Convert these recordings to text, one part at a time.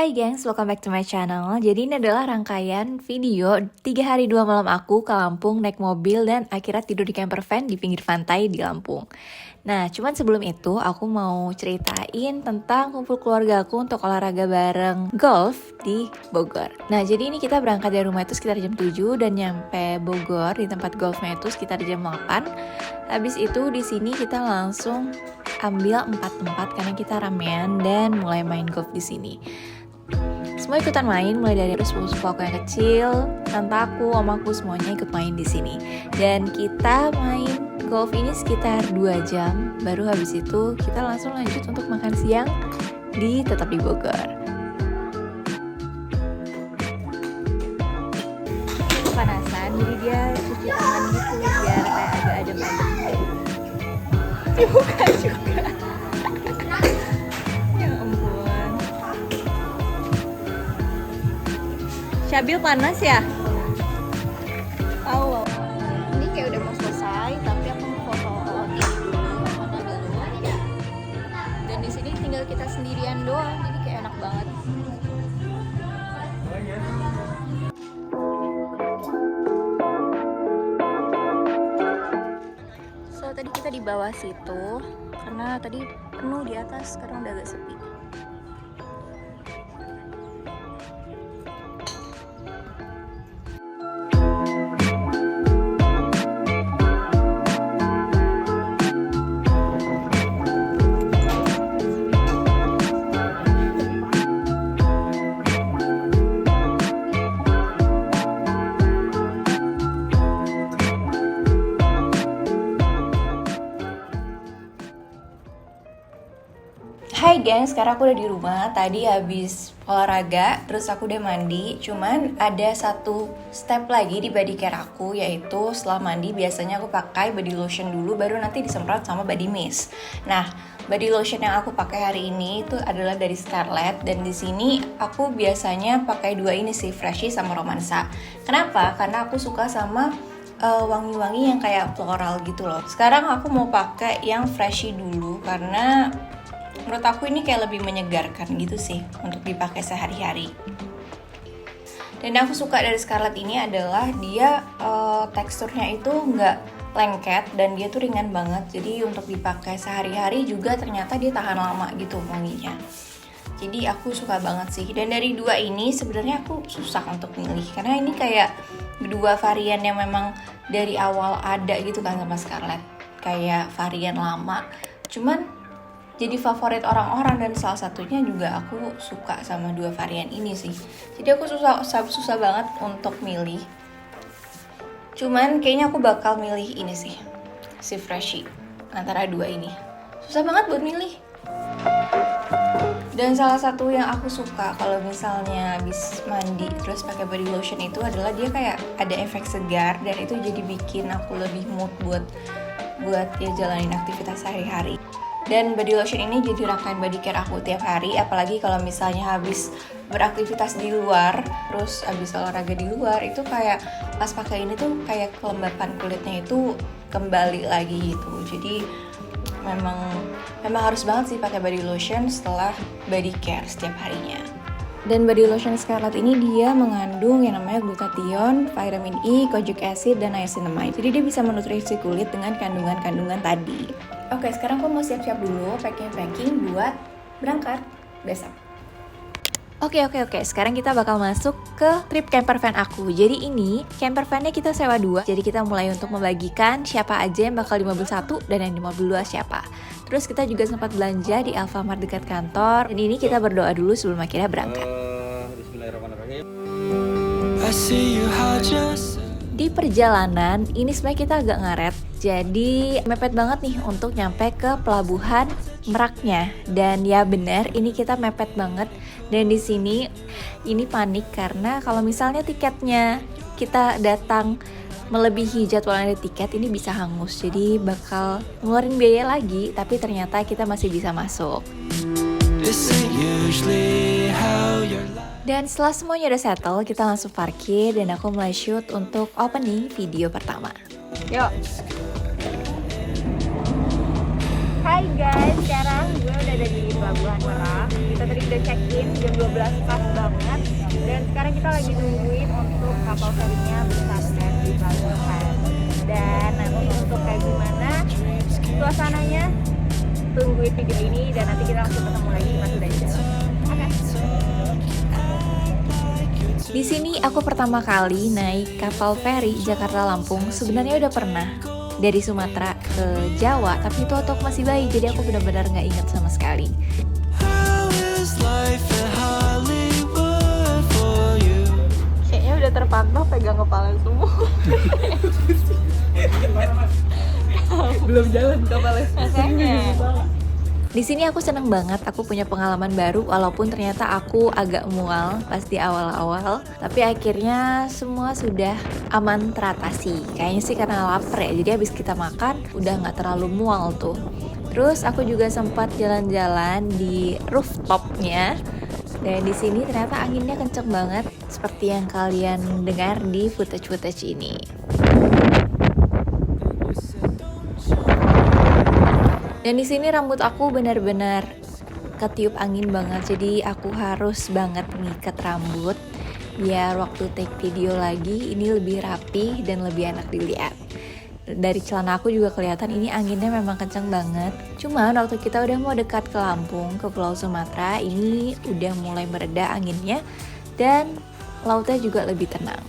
Hai gengs, welcome back to my channel. Jadi ini adalah rangkaian video 3 hari 2 malam aku ke Lampung naik mobil dan akhirnya tidur di camper van di pinggir pantai di Lampung. Nah, cuman sebelum itu aku mau ceritain tentang kumpul keluarga aku untuk olahraga bareng golf di Bogor. Nah, jadi ini kita berangkat dari rumah itu sekitar jam 7 dan nyampe Bogor di tempat golfnya itu sekitar jam 8. Habis itu di sini kita langsung ambil 4 tempat karena kita ramean dan mulai main golf di sini. Semua ikutan main, mulai dari sepupu aku yang kecil, tante aku, om aku, semuanya ikut main di sini. Dan kita main golf ini sekitar 2 jam, baru habis itu kita langsung lanjut untuk makan siang tetap di Bogor. Kepanasan, jadi dia cuci tangan gitu biar kayak agak adem-adem. Bukan juga. Syabil panas ya? Tahu. Ini kayak udah mau selesai, tapi aku mau foto ini dulu. Dan di sini tinggal kita sendirian doang, jadi kayak enak banget. So tadi kita di bawah situ, karena tadi penuh di atas, sekarang udah agak sepi. Hai gengs, sekarang aku udah di rumah. Tadi habis olahraga, terus aku udah mandi. Cuman ada satu step lagi di body care aku, yaitu setelah mandi biasanya aku pakai body lotion dulu, baru nanti disemprot sama body mist. Nah, body lotion yang aku pakai hari ini itu adalah dari Scarlett, dan di sini aku biasanya pakai dua ini sih, Freshie sama Romansa. Kenapa? Karena aku suka sama wangi-wangi yang kayak floral gitu loh. Sekarang aku mau pakai yang Freshie dulu karena menurut aku ini kayak lebih menyegarkan gitu sih untuk dipakai sehari-hari. Dan aku suka dari Scarlett ini adalah dia teksturnya itu nggak lengket dan dia tuh ringan banget. Jadi untuk dipakai sehari-hari juga ternyata dia tahan lama gitu wanginya. Jadi aku suka banget sih. Dan dari dua ini sebenarnya aku susah untuk milih karena ini kayak dua varian yang memang dari awal ada gitu kan sama Scarlett. Kayak varian lama. Cuman jadi favorit orang-orang dan salah satunya juga aku suka sama dua varian ini sih. Jadi aku susah banget untuk milih. Cuman kayaknya aku bakal milih ini sih, si Freshie antara dua ini. Susah banget buat milih. Dan salah satu yang aku suka kalau misalnya habis mandi terus pakai body lotion itu adalah dia kayak ada efek segar dan itu jadi bikin aku lebih mood buat ya jalanin aktivitas sehari-hari. Dan body lotion ini jadi rangkaian body care aku tiap hari, apalagi kalau misalnya habis beraktivitas di luar, terus habis olahraga di luar, itu kayak pas pakai ini tuh kayak kelembapan kulitnya itu kembali lagi gitu. Jadi memang harus banget sih pakai body lotion setelah body care setiap harinya. Dan body lotion Scarlett ini dia mengandung yang namanya glutathione, vitamin E, kojic acid, dan niacinamide. Jadi dia bisa menutrisi kulit dengan kandungan-kandungan tadi. Oke, sekarang aku mau siap-siap dulu, packing buat berangkat besok. Oke, sekarang kita bakal masuk ke trip camper van aku. Jadi ini camper vannya kita sewa 2. Jadi kita mulai untuk membagikan siapa aja yang bakal di mobil 1 dan yang di mobil 2 siapa. Terus kita juga sempat belanja di Alfamart dekat kantor. Dan ini kita berdoa dulu sebelum akhirnya berangkat. Bismillahirrahmanirrahim. Di perjalanan ini sebenarnya kita agak ngaret. Jadi mepet banget nih untuk nyampe ke pelabuhan Meraknya. Dan ya benar, ini kita mepet banget. Dan di sini ini panik karena kalau misalnya tiketnya kita datang melebihi jadwal yang ada tiket, ini bisa hangus. Jadi bakal ngeluarin biaya lagi, tapi ternyata kita masih bisa masuk. Dan setelah semuanya udah settle, kita langsung parkir dan aku mulai shoot untuk opening video pertama. Yuk. Hai Hai guys, sekarang gue udah ada di Pelabuhan Merak. Kita tadi udah check-in jam 12 pas banget. Dan sekarang kita lagi nungguin untuk kapal ferinya bersandar di pelabuhan. Dan nanti untuk kayak gimana suasananya, tungguin video ini dan nanti kita langsung ketemu lagi pas udah di jalan. Oke. Di sini aku pertama kali naik kapal feri Jakarta Lampung. Sebenarnya udah pernah dari Sumatera ke Jawa, tapi itu waktu aku masih bayi, jadi aku benar-benar nggak ingat sama sekali. Kayaknya udah terpantau pegang kepala semua. Belum jalan kapalnya. Makanya. Di sini aku seneng banget, aku punya pengalaman baru walaupun ternyata aku agak mual pas di awal-awal, tapi akhirnya semua sudah aman teratasi. Kayaknya sih karena lapar ya, jadi habis kita makan udah nggak terlalu mual tuh. Terus aku juga sempat jalan-jalan di rooftopnya, dan di sini ternyata anginnya kenceng banget seperti yang kalian dengar di footage-footage ini. Dan di sini rambut aku benar-benar ketiup angin banget, jadi aku harus banget ngikat rambut biar waktu take video lagi ini lebih rapi dan lebih enak dilihat. Dari celana aku juga kelihatan ini anginnya memang kencang banget. Cuman waktu kita udah mau dekat ke Lampung, ke Pulau Sumatera, ini udah mulai mereda anginnya dan lautnya juga lebih tenang.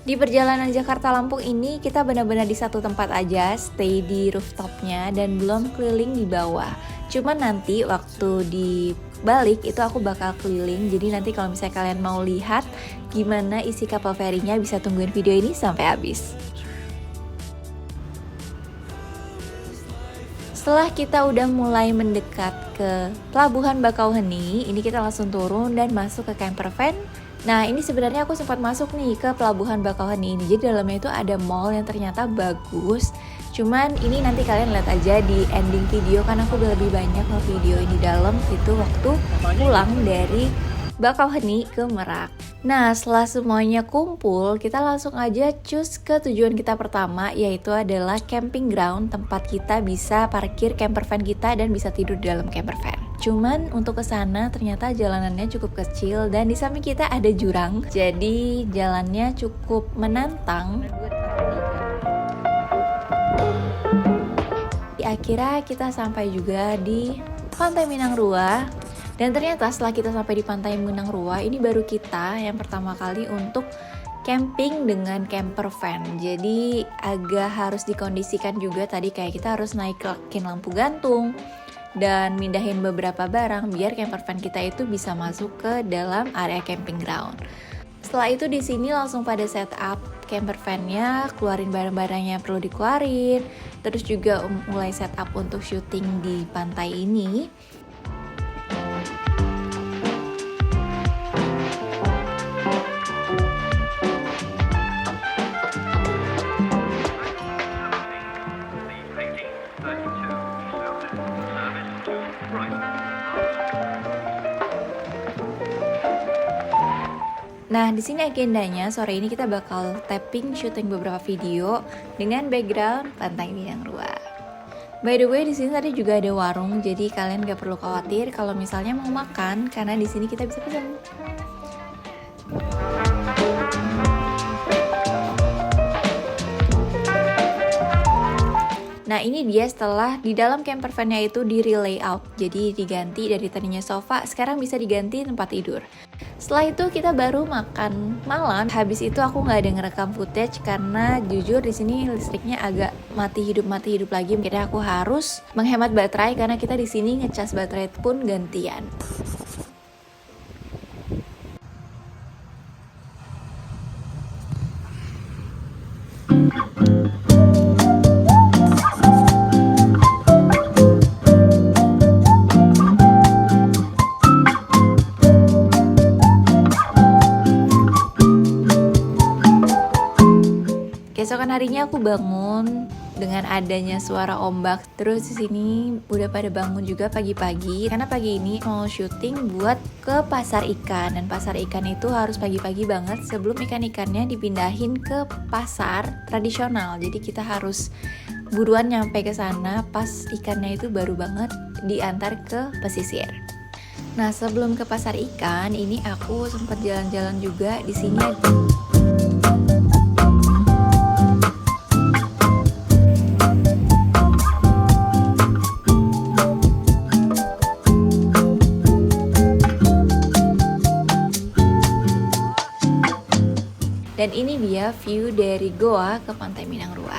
Di perjalanan Jakarta Lampung ini kita benar-benar di satu tempat aja, stay di rooftopnya dan belum keliling di bawah. Cuman nanti waktu di balik itu aku bakal keliling, jadi nanti kalau misalnya kalian mau lihat gimana isi kapal ferinya bisa tungguin video ini sampai habis. Setelah kita udah mulai mendekat ke Pelabuhan Bakauheni, ini kita langsung turun dan masuk ke camper van. Nah, ini sebenarnya aku sempat masuk nih ke Pelabuhan Bakauheni ini. Jadi dalamnya itu ada mall yang ternyata bagus. Cuman ini nanti kalian lihat aja di ending video, karena aku udah lebih banyak nge-video ini dalam itu waktu pulang dari Bakauheni ke Merak. Nah, setelah semuanya kumpul, kita langsung aja cus ke tujuan kita pertama, yaitu adalah camping ground, tempat kita bisa parkir camper van kita dan bisa tidur di dalam camper van. Cuman untuk ke sana ternyata jalanannya cukup kecil dan di samping kita ada jurang, jadi jalannya cukup menantang. Akhirnya kita sampai juga di Pantai Minang Rua. Dan ternyata setelah kita sampai di Pantai Minang Rua, ini baru kita yang pertama kali untuk camping dengan camper van. Jadi agak harus dikondisikan juga tadi, kayak kita harus naikin lampu gantung dan mindahin beberapa barang biar camper van kita itu bisa masuk ke dalam area camping ground. Setelah itu di sini langsung pada setup camper van-nya, keluarin barang-barangnya yang perlu dikeluarin, terus juga mulai setup untuk syuting di pantai ini. Nah, di sini agendanya sore ini kita bakal tapping syuting beberapa video dengan background Pantai Minang Rua. By the way, di sini tadi juga ada warung, jadi kalian gak perlu khawatir kalau misalnya mau makan, karena di sini kita bisa pesan. Nah, ini dia setelah di dalam camper van-nya itu di layout, jadi diganti dari tadinya sofa, sekarang bisa diganti tempat tidur. Setelah itu kita baru makan malam. Habis itu aku nggak ada ngerekam footage karena jujur di sini listriknya agak mati hidup lagi. Akhirnya aku harus menghemat baterai karena kita di sini ngecas baterai pun gantian. Keesokan harinya aku bangun dengan adanya suara ombak. Terus di sini udah pada bangun juga pagi-pagi karena pagi ini mau syuting buat ke pasar ikan, dan pasar ikan itu harus pagi-pagi banget sebelum ikan-ikannya dipindahin ke pasar tradisional. Jadi kita harus buruan nyampe ke sana pas ikannya itu baru banget diantar ke pesisir. Nah, sebelum ke pasar ikan, ini aku sempat jalan-jalan juga di sini. Dan ini dia view dari Goa ke Pantai Minang Rua.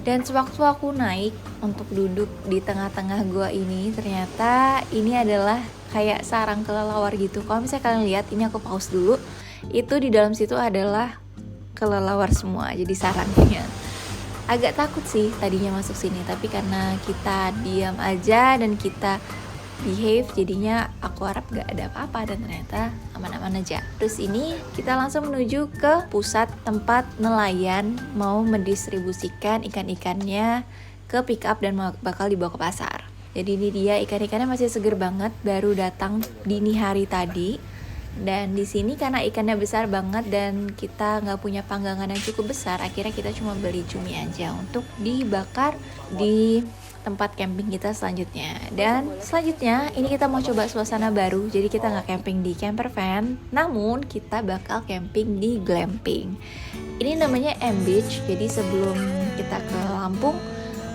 Dan sewaktu aku naik untuk duduk di tengah-tengah goa ini, ternyata ini adalah kayak sarang kelelawar gitu. Kalau misalnya kalian lihat, ini aku pause dulu. Itu di dalam situ adalah kelelawar semua, jadi sarangnya. Agak takut sih tadinya masuk sini, tapi karena kita diam aja dan kita behave, jadinya aku harap gak ada apa-apa, dan ternyata aman-aman aja. Terus ini kita langsung menuju ke pusat tempat nelayan mau mendistribusikan ikan-ikannya ke pick up dan bakal dibawa ke pasar. Jadi ini dia, ikan-ikannya masih seger banget, baru datang dini hari tadi. Dan di sini karena ikannya besar banget dan kita nggak punya panggangan yang cukup besar, akhirnya kita cuma beli cumi aja untuk dibakar di tempat camping kita selanjutnya. Dan selanjutnya ini kita mau coba suasana baru, jadi kita nggak camping di camper van, namun kita bakal camping di glamping. Ini namanya M Beach. Jadi sebelum kita ke Lampung,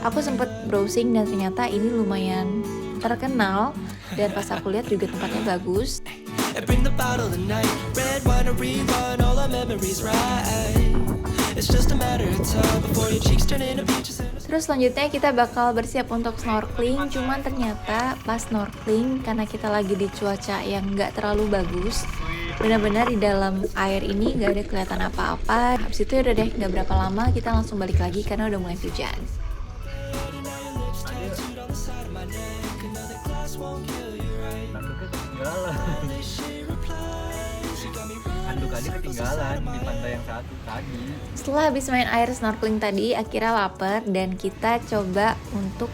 aku sempet browsing dan ternyata ini lumayan terkenal, dan pas aku lihat juga tempatnya bagus. Terus selanjutnya kita bakal bersiap untuk snorkeling. Cuman ternyata pas snorkeling, karena kita lagi di cuaca yang gak terlalu bagus, benar-benar di dalam air ini gak ada kelihatan apa-apa. Habis itu udah deh, gak berapa lama kita langsung balik lagi karena udah mulai hujan. Tadi ketinggalan di pantai yang satu tadi. Setelah habis main air snorkeling tadi, akhirnya lapar dan kita coba untuk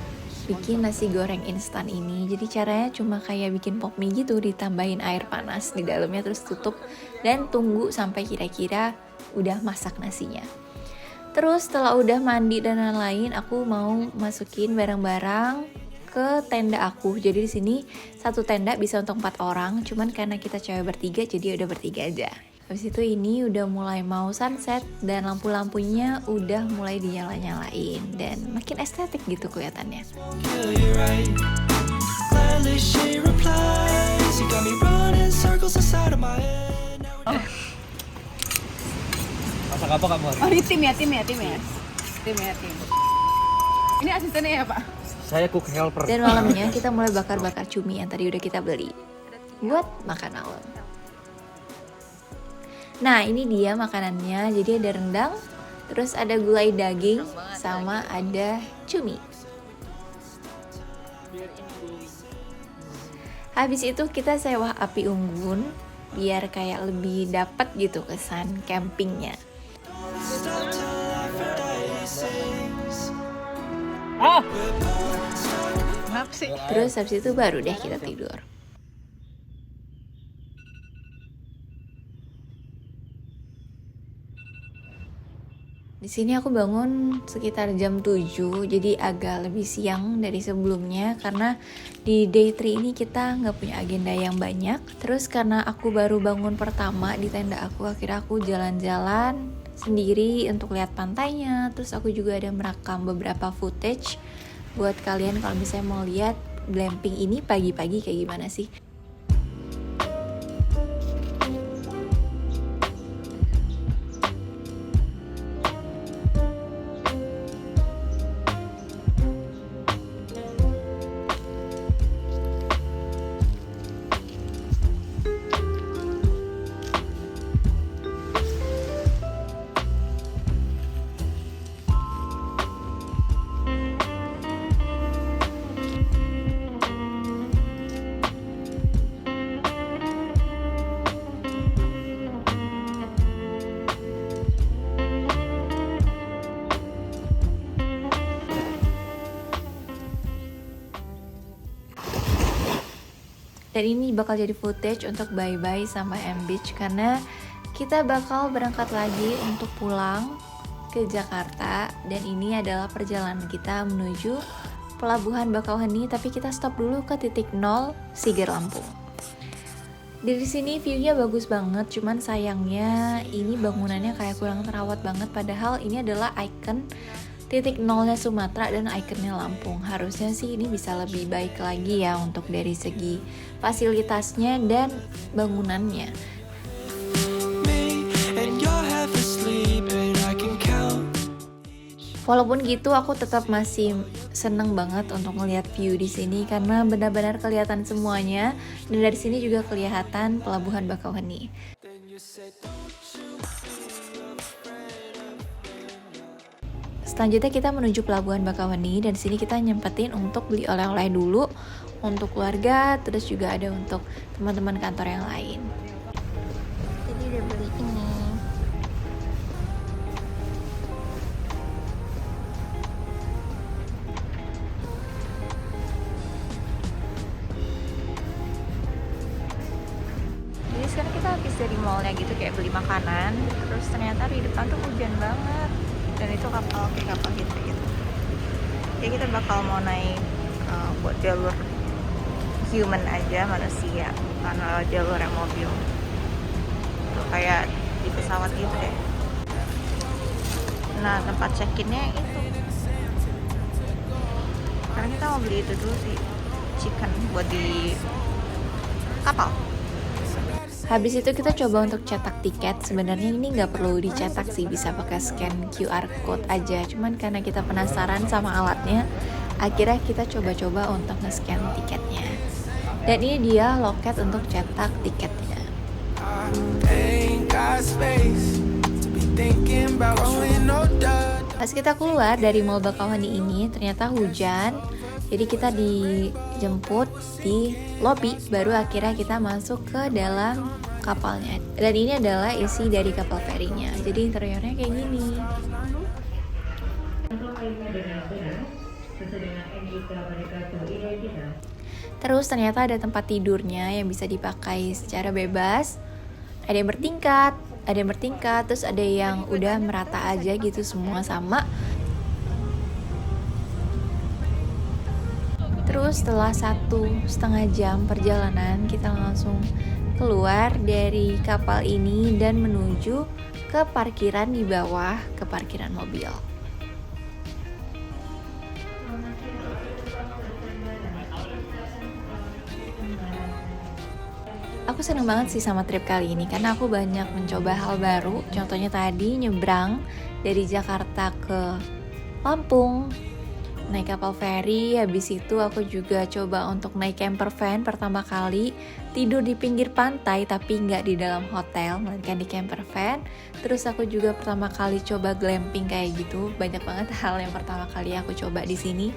bikin nasi goreng instan ini. Jadi caranya cuma kayak bikin pop mie gitu, ditambahin air panas di dalamnya, terus tutup dan tunggu sampai kira-kira udah masak nasinya. Terus setelah udah mandi dan lain-lain, aku mau masukin barang-barang ke tenda aku. Jadi di sini satu tenda bisa untuk 4 orang, cuman karena kita cewek bertiga jadi udah bertiga aja. Habis itu ini udah mulai mau sunset dan lampu-lampunya udah mulai dinyala-nyalain dan makin estetik gitu kelihatannya. Masak apa kamu hari? Oh, ini tim ya. Ini asistennya ya, Pak? Saya cook helper. Dan malamnya kita mulai bakar-bakar cumi yang tadi udah kita beli buat makan malam. Nah, ini dia makanannya. Jadi ada rendang, terus ada gulai daging, sama ada cumi. Habis itu kita sewa api unggun biar kayak lebih dapat gitu kesan campingnya. Terus habis itu baru deh kita tidur. Di sini aku bangun sekitar jam 7, jadi agak lebih siang dari sebelumnya karena di day 3 ini kita nggak punya agenda yang banyak. Terus karena aku baru bangun pertama di tenda aku, akhirnya aku jalan-jalan sendiri untuk lihat pantainya. Terus aku juga ada merekam beberapa footage buat kalian kalau misalnya mau lihat glamping ini pagi-pagi kayak gimana sih. Dan ini bakal jadi footage untuk bye-bye sama M Beach karena kita bakal berangkat lagi untuk pulang ke Jakarta. Dan ini adalah perjalanan kita menuju Pelabuhan Bakauheni, tapi kita stop dulu ke titik 0 Siger Lampung. Dari sini view-nya bagus banget, cuman sayangnya ini bangunannya kayak kurang terawat banget, padahal ini adalah ikon titik 0-nya Sumatera dan ikonnya Lampung. Harusnya sih ini bisa lebih baik lagi ya untuk dari segi fasilitasnya dan bangunannya. Walaupun gitu, aku tetap masih seneng banget untuk melihat view di sini karena benar-benar kelihatan semuanya, dan dari sini juga kelihatan Pelabuhan Bakauheni. Selanjutnya kita menuju Pelabuhan Bakauheni, dan di sini kita nyempetin untuk beli oleh-oleh dulu untuk keluarga, terus juga ada untuk teman-teman kantor yang lain. Jadi udah beli ini. Sekarang kita habis dari mallnya gitu, kayak beli makanan, terus ternyata di depan tuh hujan banget, dan itu kapal gitu. Jadi kita bakal mau naik buat jalur human aja, manusia, bukan jalur yang mobil. Tuh kayak di pesawat gitu deh. Nah, tempat check-innya itu. Karena kita mau beli itu dulu sih, chicken buat di kapal. Habis itu kita coba untuk cetak tiket. Sebenarnya ini nggak perlu dicetak sih, bisa pakai scan QR code aja. Cuman karena kita penasaran sama alatnya, akhirnya kita coba-coba untuk nge-scan tiketnya. Dan ini dia loket untuk cetak tiketnya. Pas kita keluar dari Mall Bakauheni ini, ternyata hujan. Jadi kita dijemput di lobi, baru akhirnya kita masuk ke dalam kapalnya. Dan ini adalah isi dari kapal ferinya. Jadi interiornya kayak gini. Terus ternyata ada tempat tidurnya yang bisa dipakai secara bebas. Ada yang bertingkat, terus ada yang udah merata aja gitu, semua sama. Terus setelah 1,5 jam perjalanan, kita langsung keluar dari kapal ini dan menuju ke parkiran di bawah, ke parkiran mobil. Aku seneng banget sih sama trip kali ini karena aku banyak mencoba hal baru. Contohnya tadi nyebrang dari Jakarta ke Lampung, naik kapal feri. Habis itu aku juga coba untuk naik camper van pertama kali, tidur di pinggir pantai tapi nggak di dalam hotel, melainkan di camper van. Terus aku juga pertama kali coba glamping kayak gitu. Banyak banget hal yang pertama kali aku coba di sini,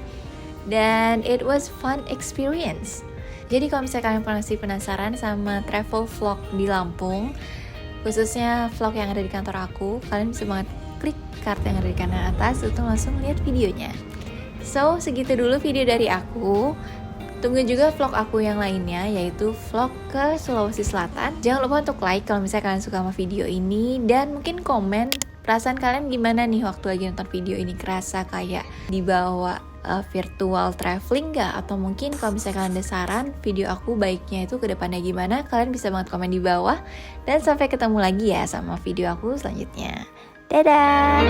dan it was fun experience. Jadi kalau misalnya kalian masih penasaran sama travel vlog di Lampung, khususnya vlog yang ada di kantor aku, kalian bisa banget klik kartu yang ada di kanan atas untuk langsung lihat videonya. So, segitu dulu video dari aku. Tunggu juga vlog aku yang lainnya, yaitu vlog ke Sulawesi Selatan. Jangan lupa untuk like kalau misalnya kalian suka sama video ini, dan mungkin komen perasaan kalian gimana nih waktu lagi nonton video ini. Kerasa kayak dibawa virtual traveling gak? Atau mungkin kalau misalnya kalian ada saran video aku baiknya itu ke depannya gimana, kalian bisa banget komen di bawah. Dan sampai ketemu lagi ya sama video aku selanjutnya. Dadah!